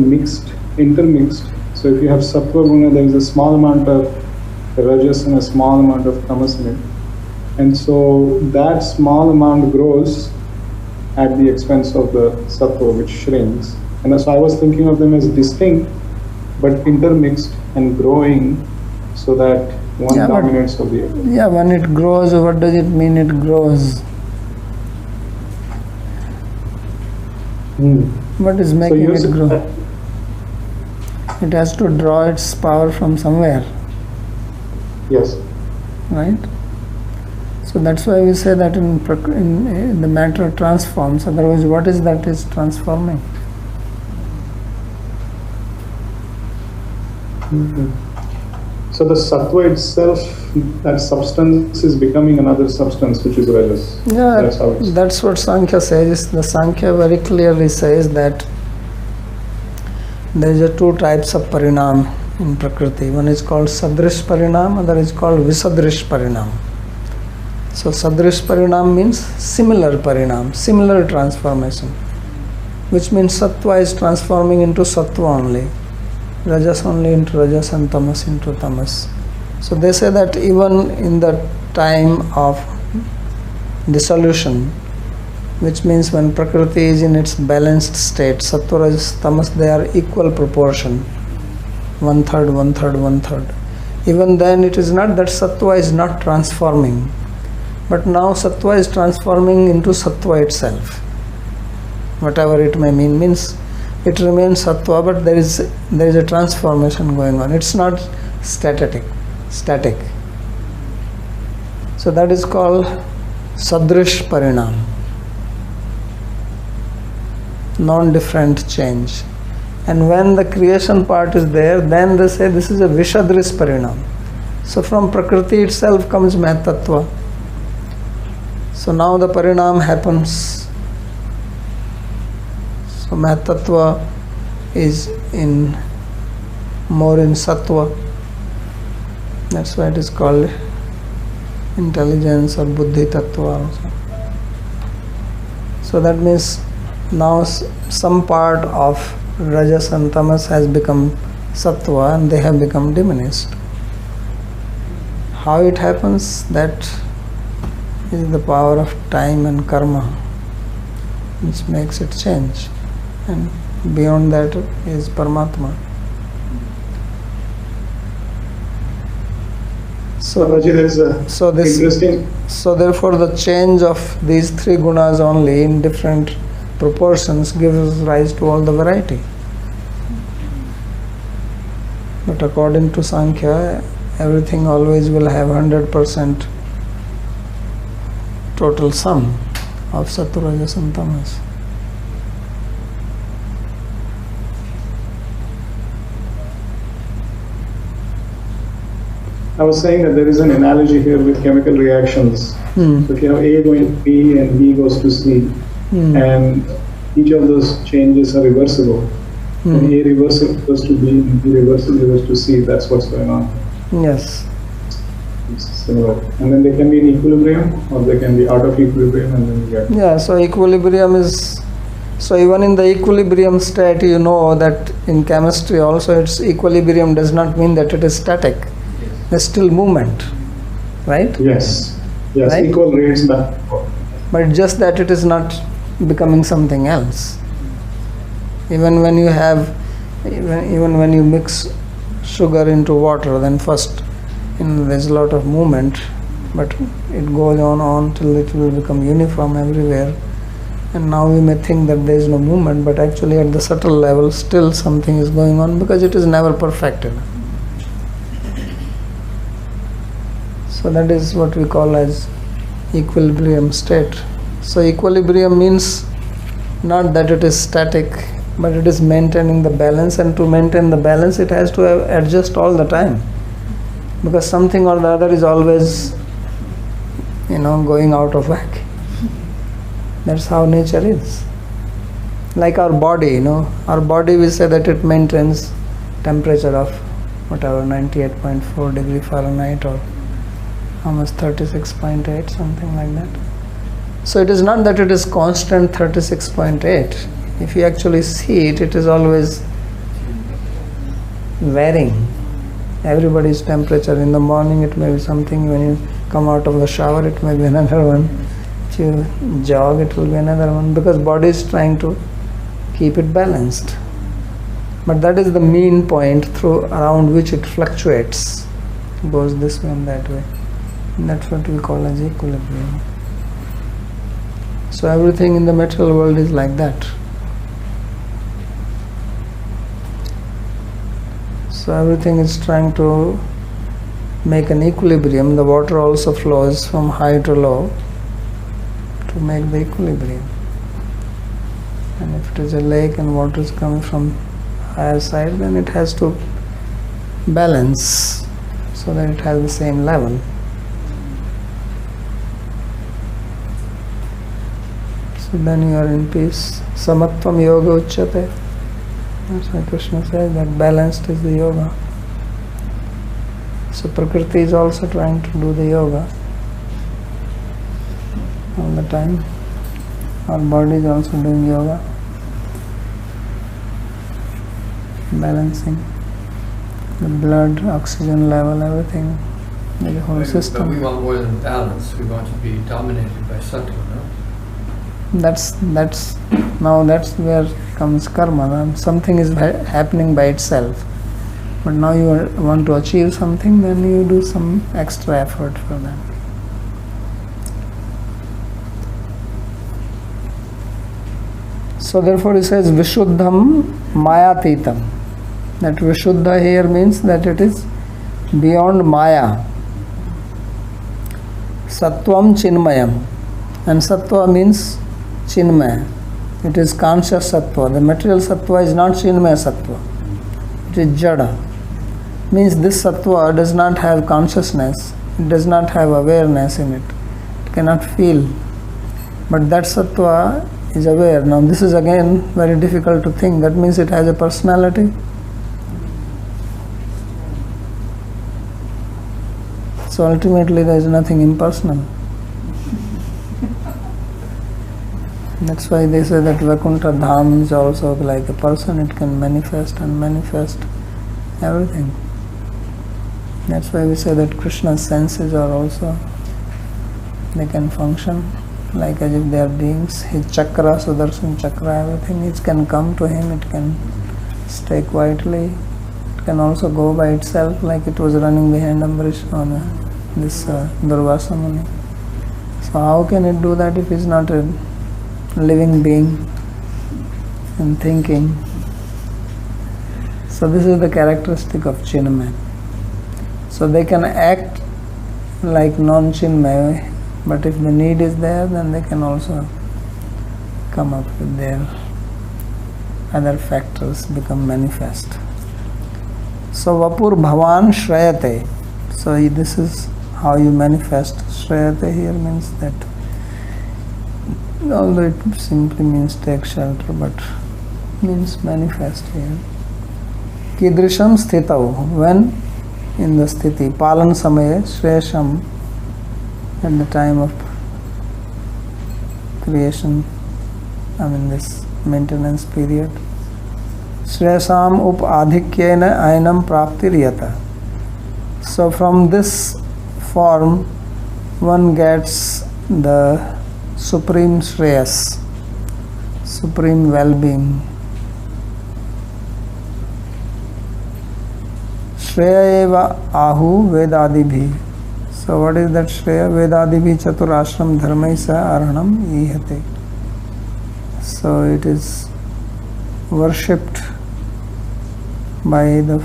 intermixed. So if you have sattva guna, there is a small amount of rajas and a small amount of tamas in it. And so that small amount grows at the expense of the sattva, which shrinks. And so I was thinking of them as distinct but intermixed and growing so that one dominates of the other. Yeah, when it grows, what does it mean it grows? What is making it grow? It has to draw its power from somewhere. Yes. Right? So that's why we say that in the matter transforms. Otherwise, what is that is transforming? So the sattva itself, that substance is becoming another substance, which is rajas. Yeah, that's what Sankhya says. The Sankhya very clearly says that there is two types of parinam in Prakriti. One is called Sadrish Parinam, other is called Visadrish Parinam. So Sadrish Parinam means similar Parinam, similar transformation, which means Sattva is transforming into Sattva only, Rajas only into Rajas, and Tamas into Tamas. So they say that even in the time of dissolution, which means when Prakriti is in its balanced state, Sattva, Rajas, Tamas, they are equal proportion, 1/3, 1/3, 1/3. Even then it is not that Sattva is not transforming, but now Sattva is transforming into Sattva itself. Whatever it may mean, means it remains Sattva, but there is a transformation going on. It's not static. So that is called Sadrish Parinam, non-different change. And when the creation part is there, then they say this is a Vishadrish Parinam. So from Prakriti itself comes Mahatattva. So now the Parinam happens. So Mahatattva is more in Sattva. That's why it is called intelligence or Buddhi Tattva also. So that means now some part of Rajas and Tamas has become Sattva and they have become diminished. How it happens, that is the power of time and karma which makes it change, and beyond that is Paramatma. Babaji, there is a So this interesting. So therefore the change of these three gunas only in different proportions gives rise to all the variety. But according to Sankhya, everything always will have 100% total sum of Sattva, Rajas and Tamas. I was saying that there is an analogy here with chemical reactions. So if you have A going to B and B goes to C, and each of those changes are reversible. When A reversal goes to B and B reversal goes to C, that's what's going on. Yes. It's similar. And then they can be in equilibrium or they can be out of equilibrium, and then you get. Yeah, so equilibrium is, so even in the equilibrium state, you know that in chemistry also its equilibrium does not mean that it is static. There's still movement, right? Yes. Yes, Right? equal rates back and forth. But just that it is not becoming something else. Even when you have, even when you mix sugar into water, then first there's a lot of movement, but it goes on till it will become uniform everywhere. And now we may think that there is no movement, but actually at the subtle level still something is going on because it is never perfected. So that is what we call as equilibrium state. So equilibrium means not that it is static, but it is maintaining the balance, and to maintain the balance it has to adjust all the time, because something or the other is always going out of whack. That's how nature is. Like our body, our body, we say that it maintains temperature of whatever 98.4 degree Fahrenheit or almost 36.8, something like that. So it is not that it is constant 36.8. If you actually see it, it is always varying. Everybody's temperature in the morning, it may be something, when you come out of the shower, it may be another one. If you jog, it will be another one, because body is trying to keep it balanced. But that is the mean point around which it fluctuates. It goes this way and that way. And that's what we call as equilibrium. So everything in the material world is like that. So everything is trying to make an equilibrium. The water also flows from high to low to make the equilibrium. And if it is a lake and water is coming from higher side, then it has to balance so that it has the same level. So then you are in peace. Samatvam yoga uchyate. That's why Krishna says that balanced is the yoga. So Prakriti is also trying to do the yoga all the time. Our body is also doing yoga, balancing the blood, oxygen level, everything, the whole system. But we want more than balance. We want to be dominated by sattva, no? That's where comes karma. Something is happening by itself, but now you want to achieve something, then you do some extra effort for that. So therefore he says Vishuddham Mayatitam. That Vishuddha here means that it is beyond Maya. Sattvam Chinmayam. And Sattva means Chinmaya. It is conscious Sattva. The material Sattva is not Chinmaya Sattva. It is Jada. Means this Sattva does not have consciousness. It does not have awareness in it. It cannot feel. But that Sattva is aware. Now this is again very difficult to think. That means it has a personality. So ultimately there is nothing impersonal. That's why they say that Vaikuntha Dham is also like a person. It can manifest and manifest everything. That's why we say that Krishna's senses are also, they can function like as if they are beings. His chakra, Sudarshan chakra, everything, it can come to him, it can stay quietly, it can also go by itself like it was running behind Ambarish on this Durvasa Muni. So how can it do that if it's not a living being and thinking? So this is the characteristic of Chinmay. So they can act like non-Chinmay, but if the need is there, then they can also come up with their other factors, become manifest. So Vapur Bhavan Shrayate. So this is how you manifest. Shrayate here means that, although it simply means take shelter, but means manifest here. Kidrisham Sthitau, when in the Sthiti, Palan Samaye, Shresham, at the time of creation, this maintenance period. Shresham up adhikyena ainam praptiriyata. So from this form, one gets the supreme Shreyas, supreme well-being. Shreya eva ahu vedadibhi. So what is that Shreya? Vedadibhi chaturashram dharmaisa arhanam ihate. So it is worshipped by the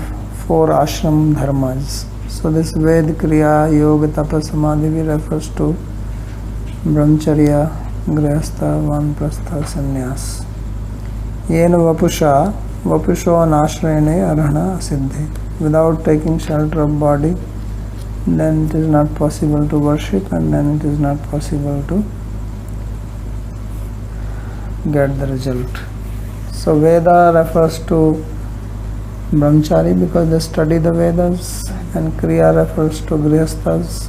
4 ashram dharmas. So this Ved, Kriya, Yoga, Tapa, Samadhi refers to Brahmacharya, Grihastha, Vanprastha, Sannyas. Yena vapusha, vapusho anashrayane arhana asiddhe. Without taking shelter of body, then it is not possible to worship, and then it is not possible to get the result. So Veda refers to Brahmachari because they study the Vedas, and Kriya refers to Grihasthas.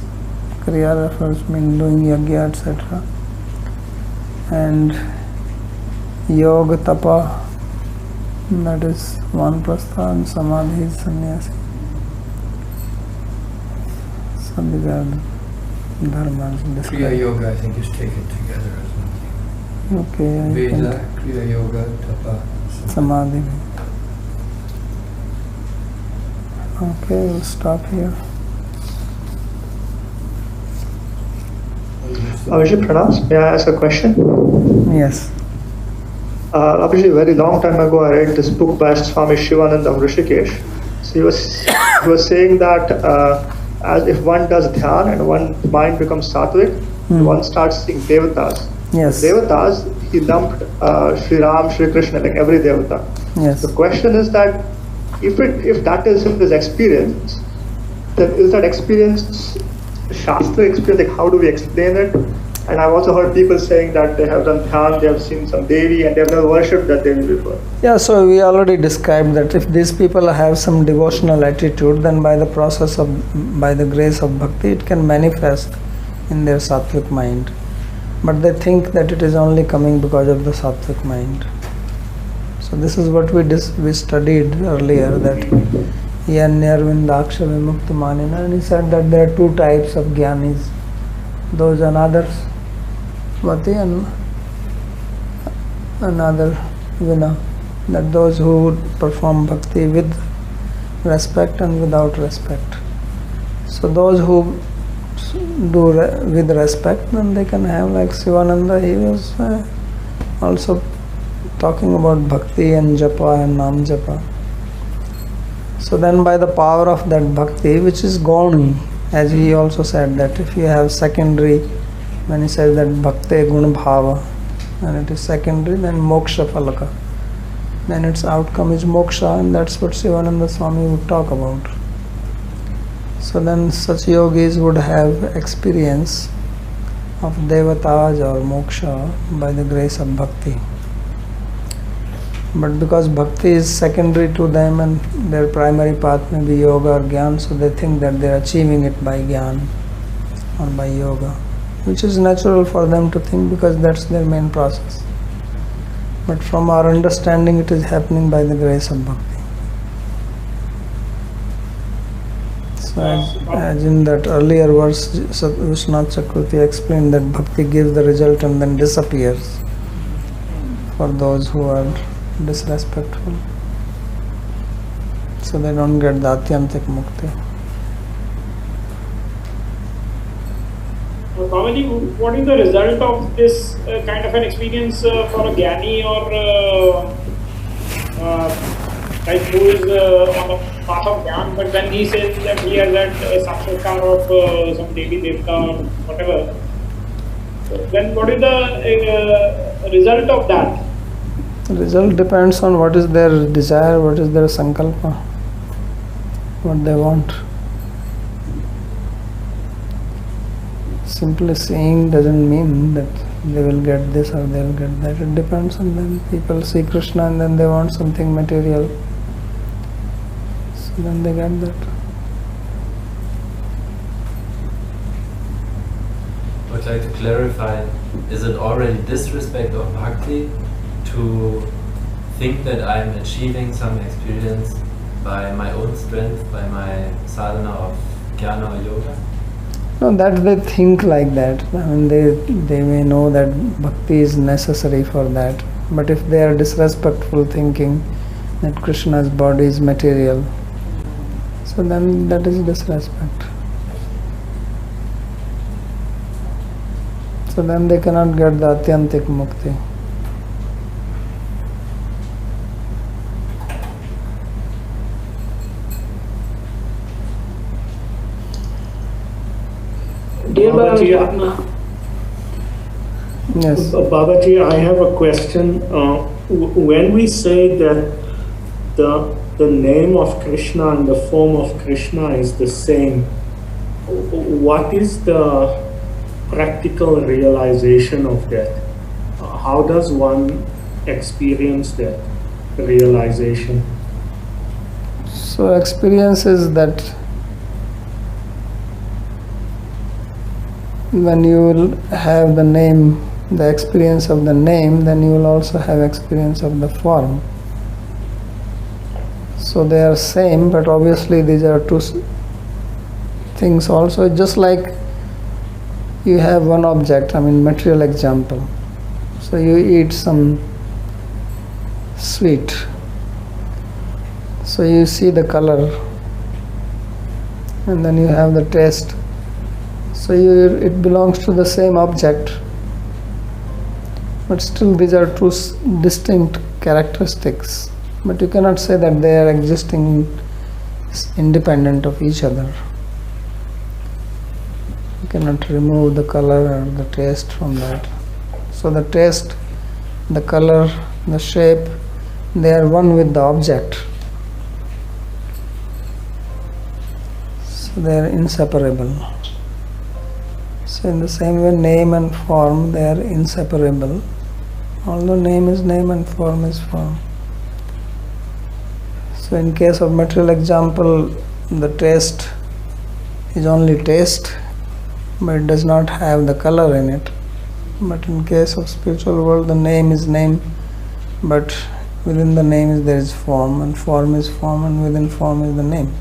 Kriya refers means doing yagya, etc. And Yoga, Tapa, that is Vanprastha, and Samadhi is Sannyasi. So these are the dharmas described. Kriya Yoga, I think, is taken together as one. Okay, I Veda, think Kriya Yoga, Tapa, Samadhi. Okay, we'll stop here. Babaji, pranams. May I ask a question? Yes. Babaji, very long time ago, I read this book by Swami Shivananda of Rishikesh. So he was saying that as if one does dhyan and one mind becomes sattvic, one starts seeing devatas. Yes. Devatas, he lumped Sri Ram, Sri Krishna, like every devata. Yes. The question is that if that is his experience, then is that experience Shastra experience? Like how do we explain it? And I've also heard people saying that they have done dhyan, they have seen some Devi, and they have never worshipped that Devi before. Yeah, so we already described that if these people have some devotional attitude, then by the process of, by the grace of bhakti, it can manifest in their sattvic mind. But they think that it is only coming because of the sattvic mind. So this is what we studied earlier, that Yanyarvindaksha Vimukta Manina, and he said that there are 2 types of jnanis, those anathers Vati and another Vina, that those who perform bhakti with respect and without respect. So those who do with respect, then they can have, like Sivananda, he was also talking about bhakti and japa and nam japa. So then by the power of that bhakti, which is gauni, as he also said that if you have secondary, when he says that bhakti guna bhava, and it is secondary, then moksha phalaka, then its outcome is moksha, and that's what Sivananda Swami would talk about. So then such yogis would have experience of devatas or moksha by the grace of bhakti. But because bhakti is secondary to them and their primary path may be yoga or jnana, so they think that they are achieving it by jnana or by yoga, which is natural for them to think because that's their main process. But from our understanding, it is happening by the grace of bhakti. So as in that earlier verse, Vishwanath Chakravarti explained that bhakti gives the result and then disappears for those who are disrespectful. So they don't get the atyantik mukti. Babaji, what is the result of this kind of an experience for a Gyani or like who is on the path of Gyan, but when he says that he has that sakshatkar of some Devi Devta or whatever, then what is the result of that? The result depends on what is their desire, what is their sankalpa, what they want. Simply seeing doesn't mean that they will get this or they will get that. It depends on them. People see Krishna and then they want something material. So then they get that. I would like to clarify, is it already disrespect of bhakti to think that I'm achieving some experience by my own strength, by my sadhana of jnana or yoga? No, that they think like that. I mean, they may know that bhakti is necessary for that. But if they are disrespectful, thinking that Krishna's body is material, so then that is disrespect. So then they cannot get the atyantik mukti. Dear Babaji, Yes. Babaji, I have a question. When we say that the name of Krishna and the form of Krishna is the same, what is the practical realization of that? How does one experience that realization? So experience is that when you will have the name, the experience of the name, then you will also have experience of the form. So they are same, but obviously these are two things also. Just like you have one object, I mean material example. So you eat some sweet. So you see the color and then you have the taste. So it belongs to the same object, but still these are two distinct characteristics. But you cannot say that they are existing independent of each other. You cannot remove the color or the taste from that. So the taste, the color, the shape, they are one with the object. So they are inseparable. So in the same way, name and form, they are inseparable. Although name is name and form is form. So in case of material example, the taste is only taste, but it does not have the color in it. But in case of spiritual world, the name is name, but within the name there is form, and form is form, and within form is the name.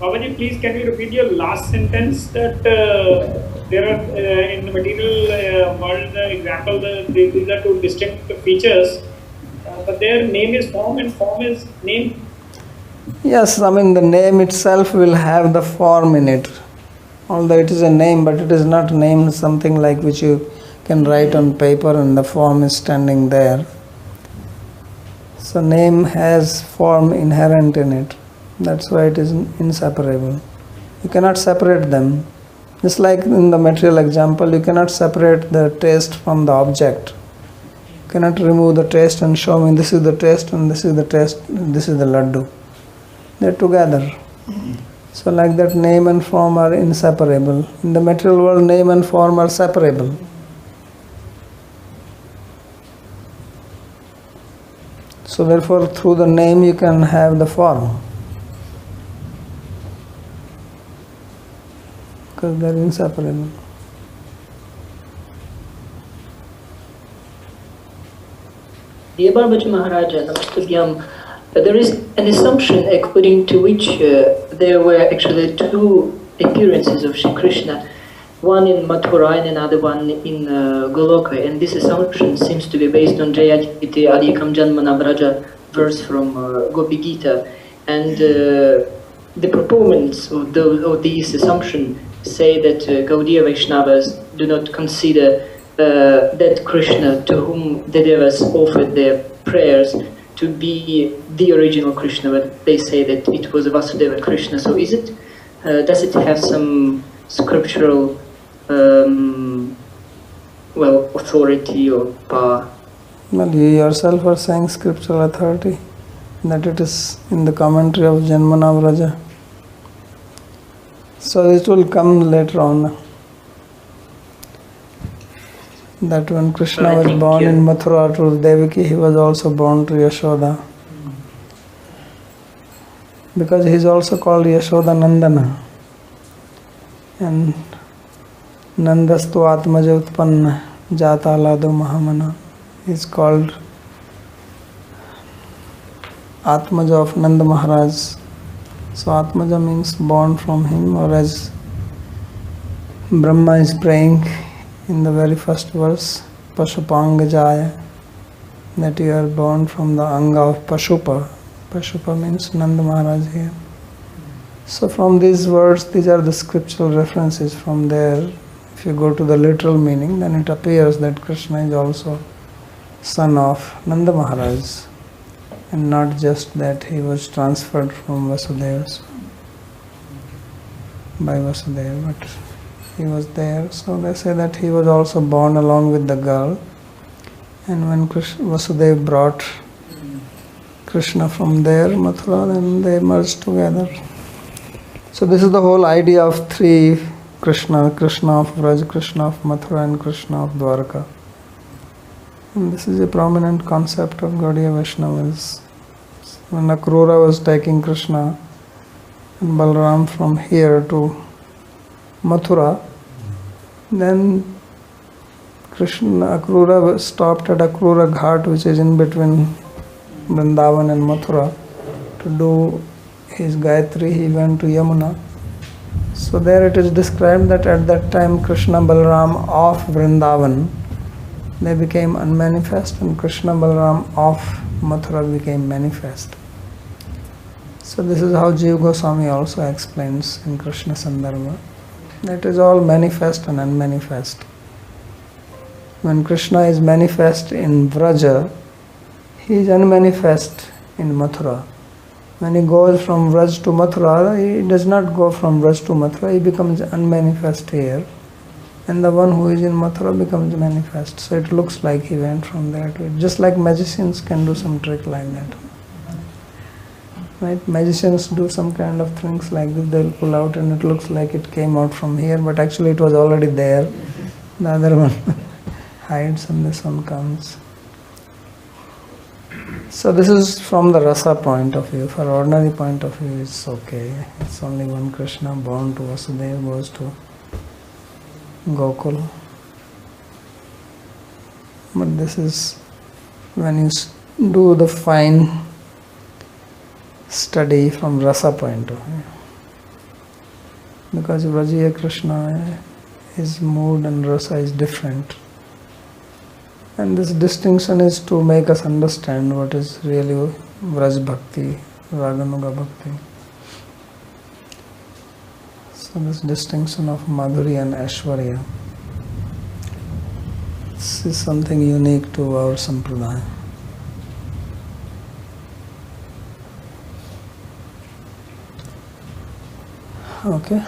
Babaji, please can you repeat your last sentence that there are in the material world example, these are two distinct features, but their name is form and form is name? Yes, I mean the name itself will have the form in it. Although it is a name, but it is not named something like which you can write on paper and the form is standing there. So name has form inherent in it. That's why it is inseparable. You cannot separate them. Just like in the material example, you cannot separate the taste from the object. You cannot remove the taste and show me this is the taste and this is the taste, this is the laddu. They're together. So like that, name and form are inseparable. In the material world, name and form are separable. So therefore, through the name you can have the form. Because they are inseparable. Dear Babaji Maharaja, Namastubyam, there is an assumption according to which there were actually two appearances of Shri Krishna, one in Mathura and another one in Goloka, and this assumption seems to be based on Jayatiti Adhikam Janmana Vraja verse from Gopi Gita, and the proponents of these assumptions say that Gaudiya Vaishnavas do not consider that Krishna to whom the Devas offered their prayers to be the original Krishna, but they say that it was Vasudeva Krishna. So is it, does it have some scriptural authority or power? Well, you yourself are saying scriptural authority, that it is in the commentary of Janmana Vraja. So it will come later on. That when Krishna was born in Mathura to Devaki, he was also born to Yashoda. Because he is also called Yashoda Nandana. And Nandastu Atmaja Utpanna Jata Lado Mahamana is called Atmaja of Nanda Maharaj. So Atmaja means born from him, or as Brahma is praying in the very first verse, Pashupanga Jaya, that you are born from the Anga of Pashupa. Pashupa means Nanda Maharaj here. So from these words, these are the scriptural references. From there, if you go to the literal meaning, then it appears that Krishna is also son of Nanda Maharaj, and not just that he was transferred from Vasudeva by Vasudeva, but he was there. So they say that he was also born along with the girl, and when Vasudeva brought Krishna from there, Mathura, then they merged together. So this is the whole idea of three Krishna, Krishna of Vraj, Krishna of Mathura, and Krishna of Dwarka. And this is a prominent concept of Gaudiya Vaishnavas. When Akrura was taking Krishna and Balaram from here to Mathura, then Akrura stopped at Akrura Ghat, which is in between Vrindavan and Mathura, to do his Gayatri. He went to Yamuna. So there it is described that at that time Krishna Balaram of Vrindavan, they became unmanifest, and Krishna Balaram of Mathura became manifest. So this is how Jiva Goswami also explains in Krishna Sandarbha. It is all manifest and unmanifest. When Krishna is manifest in Vraja, he is unmanifest in Mathura. When he goes from Vraj to Mathura, he does not go from Vraj to Mathura, he becomes unmanifest here. And the one who is in Mathura becomes manifest. So it looks like he went from there to it. Just like magicians can do some trick like that. Right? Magicians do some kind of things like this. They'll pull out and it looks like it came out from here, but actually it was already there. The other one hides and this one comes. So this is from the rasa point of view. For ordinary point of view, it's okay. It's only one Krishna born to Vasudeva goes to Gokul. But this is when you do the fine study from rasa point of view. Because Vrajiya Krishna, his mood and rasa is different. And this distinction is to make us understand what is really Vraj Bhakti, Raganuga Bhakti. So this distinction of Madhuri and Aishwarya, this is something unique to our Sampradaya. Okay.